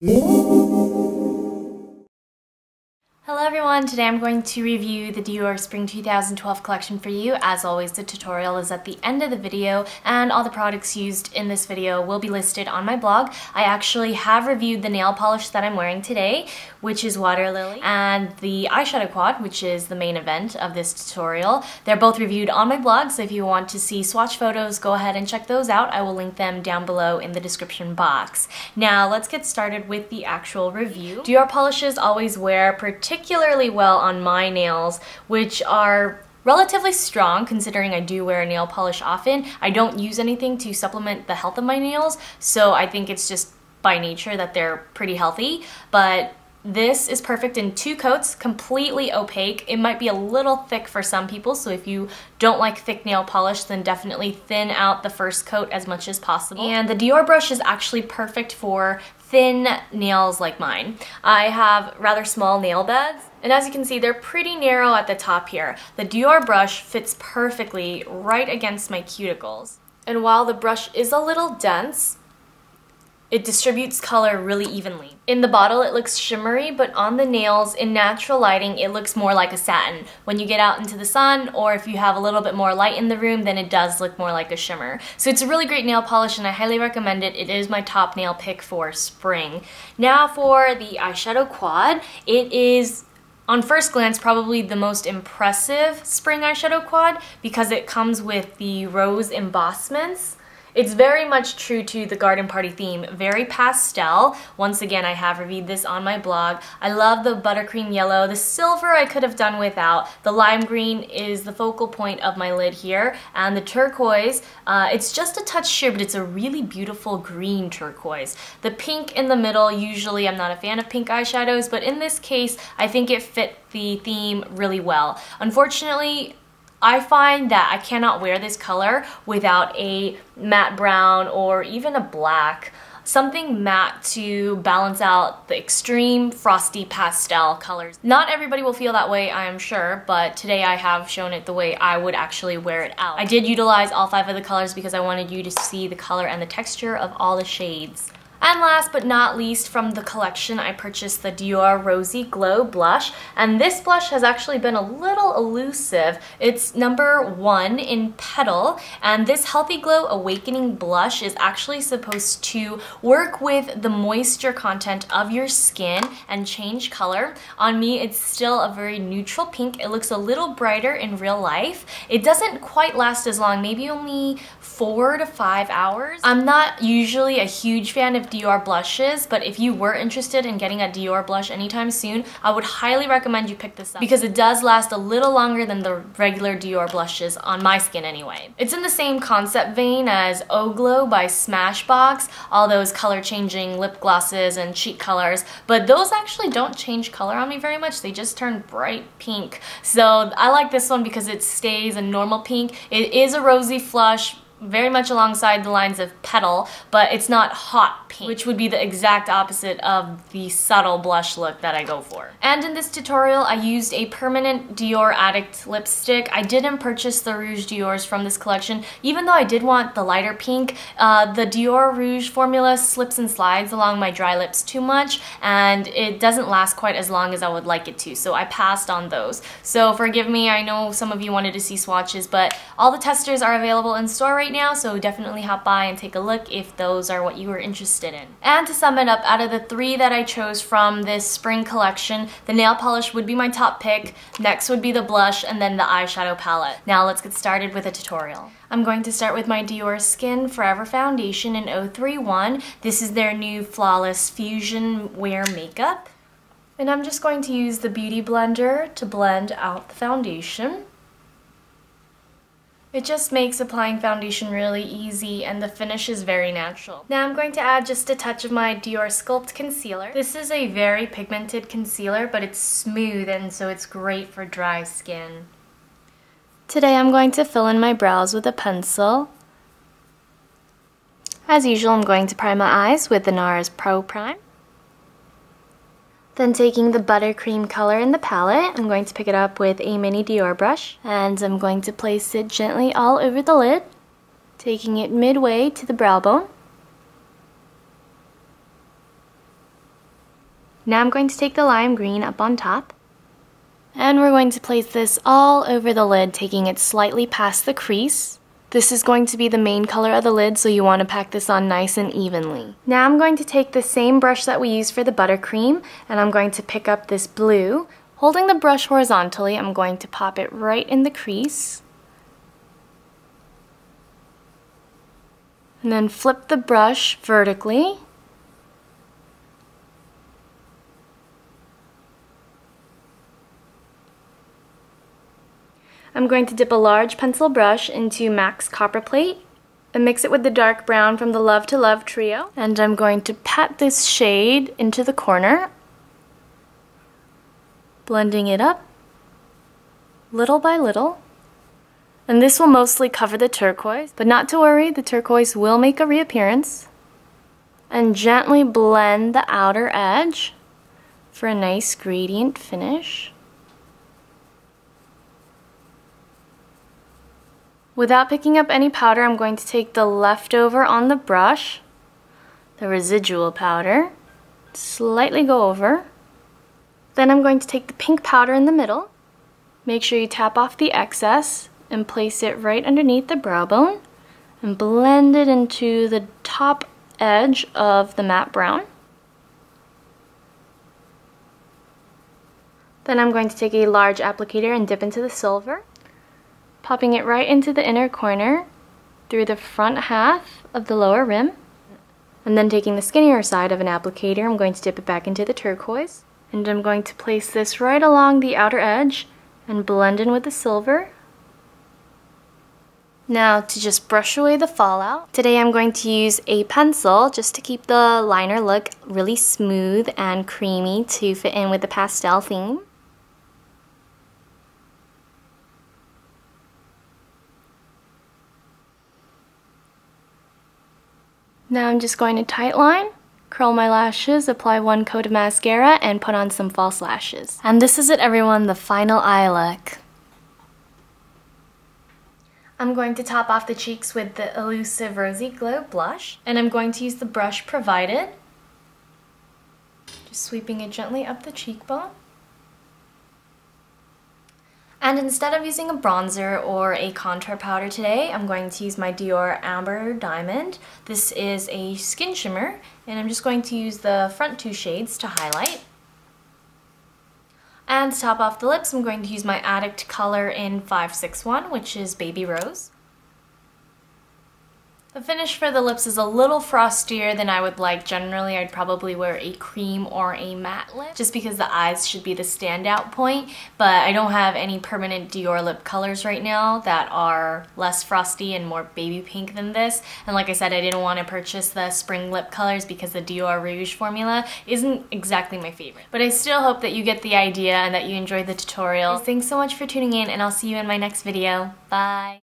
Hello everyone, today I'm going to review the Dior Spring 2012 collection for you. As always, the tutorial is at the end of the video and all the products used in this video will be listed on my blog. I actually have reviewed the nail polish that I'm wearing today, which is Water Lily, and the Eyeshadow Quad, which is the main event of this tutorial. They're both reviewed on my blog, so if you want to see swatch photos, go ahead and check those out. I will link them down below in the description box. Now let's get started with the actual review. Dior polishes always wear particularly well on my nails, which are relatively strong considering I do wear nail polish often. I don't use anything to supplement the health of my nails, so I think it's just by nature that they're pretty healthy. But this is perfect in 2 coats, completely opaque. It might be a little thick for some people, so if you don't like thick nail polish, then definitely thin out the first coat as much as possible. And the Dior brush is actually perfect for thin nails like mine. I have rather small nail beds, and as you can see, they're pretty narrow at the top here. The Dior brush fits perfectly right against my cuticles. And while the brush is a little dense, it distributes color really evenly. In the bottle, it looks shimmery, but on the nails, in natural lighting, it looks more like a satin. When you get out into the sun, or if you have a little bit more light in the room, then it does look more like a shimmer. So it's a really great nail polish, and I highly recommend it. It is my top nail pick for spring. Now for the Eyeshadow Quad, it is, on first glance, probably the most impressive spring eyeshadow quad because it comes with the rose embossments. It's very much true to the garden party theme, very pastel. Once again, I have reviewed this on my blog. I love the buttercream yellow. The silver I could have done without. The lime green is the focal point of my lid here. And the turquoise, it's just a touch sheer, but it's a really beautiful green turquoise. The pink in the middle, usually I'm not a fan of pink eyeshadows, but in this case, I think it fit the theme really well. Unfortunately, I find that I cannot wear this color without a matte brown or even a black. Something matte to balance out the extreme frosty pastel colors. Not everybody will feel that way, I am sure, but today I have shown it the way I would actually wear it out. I did utilize all 5 of the colors because I wanted you to see the color and the texture of all the shades. And last but not least, from the collection, I purchased the Dior Rosy Glow Blush, and this blush has actually been a little elusive. It's number 1 in Petal, and this Healthy Glow Awakening Blush is actually supposed to work with the moisture content of your skin and change color. On me, it's still a very neutral pink. It looks a little brighter in real life. It doesn't quite last as long, maybe only 4 to 5 hours. I'm not usually a huge fan of Dior blushes, but if you were interested in getting a Dior blush anytime soon, I would highly recommend you pick this up because it does last a little longer than the regular Dior blushes on my skin anyway. It's in the same concept vein as O Glow by Smashbox, all those color changing lip glosses and cheek colors, but those actually don't change color on me very much. They just turn bright pink. So I like this one because it stays a normal pink. It is a rosy flush, very much alongside the lines of Petal, but it's not hot pink, which would be the exact opposite of the subtle blush look that I go for. And in this tutorial, I used a permanent Dior Addict lipstick. I didn't purchase the Rouge Diors from this collection, even though I did want the lighter pink. The Dior Rouge formula slips and slides along my dry lips too much, and it doesn't last quite as long as I would like it to, so I passed on those. So forgive me, I know some of you wanted to see swatches, but all the testers are available in store right now, so definitely hop by and take a look if those are what you were interested in. And to sum it up, out of the 3 that I chose from this spring collection, the nail polish would be my top pick, next would be the blush, and then the eyeshadow palette. Now let's get started with a tutorial. I'm going to start with my Dior Skin Forever Foundation in 031. This is their new Flawless Fusion Wear Makeup. And I'm just going to use the Beauty Blender to blend out the foundation. It just makes applying foundation really easy and the finish is very natural. Now I'm going to add just a touch of my Dior Sculpt Concealer. This is a very pigmented concealer, but it's smooth and so it's great for dry skin. Today I'm going to fill in my brows with a pencil. As usual, I'm going to prime my eyes with the NARS Pro Prime. Then taking the buttercream color in the palette, I'm going to pick it up with a mini Dior brush, and I'm going to place it gently all over the lid, taking it midway to the brow bone. Now I'm going to take the lime green up on top. And we're going to place this all over the lid, taking it slightly past the crease. This is going to be the main color of the lid, so you want to pack this on nice and evenly. Now I'm going to take the same brush that we used for the buttercream, and I'm going to pick up this blue. Holding the brush horizontally, I'm going to pop it right in the crease. And then flip the brush vertically. I'm going to dip a large pencil brush into MAC's Copper Plate and mix it with the dark brown from the Love to Love trio. And I'm going to pat this shade into the corner, blending it up little by little. And this will mostly cover the turquoise, but not to worry, the turquoise will make a reappearance. And gently blend the outer edge for a nice gradient finish. Without picking up any powder, I'm going to take the leftover on the brush, the residual powder, slightly go over. Then I'm going to take the pink powder in the middle. Make sure you tap off the excess and place it right underneath the brow bone and blend it into the top edge of the matte brown. Then I'm going to take a large applicator and dip into the silver, popping it right into the inner corner through the front half of the lower rim. And then taking the skinnier side of an applicator, I'm going to dip it back into the turquoise. And I'm going to place this right along the outer edge and blend in with the silver. Now to just brush away the fallout, today I'm going to use a pencil just to keep the liner look really smooth and creamy to fit in with the pastel theme. Now I'm just going to tight line, curl my lashes, apply one coat of mascara, and put on some false lashes. And this is it, everyone, the final eye look. I'm going to top off the cheeks with the elusive Rosy Glow blush, and I'm going to use the brush provided. Just sweeping it gently up the cheekbone. And instead of using a bronzer or a contour powder today, I'm going to use my Dior Amber Diamond. This is a skin shimmer, and I'm just going to use the front two shades to highlight. And to top off the lips, I'm going to use my Addict color in 561, which is Baby Rose. The finish for the lips is a little frostier than I would like. Generally, I'd probably wear a cream or a matte lip just because the eyes should be the standout point, but I don't have any permanent Dior lip colors right now that are less frosty and more baby pink than this. And like I said, I didn't want to purchase the spring lip colors because the Dior Rouge formula isn't exactly my favorite. But I still hope that you get the idea and that you enjoyed the tutorial. Thanks so much for tuning in, and I'll see you in my next video. Bye!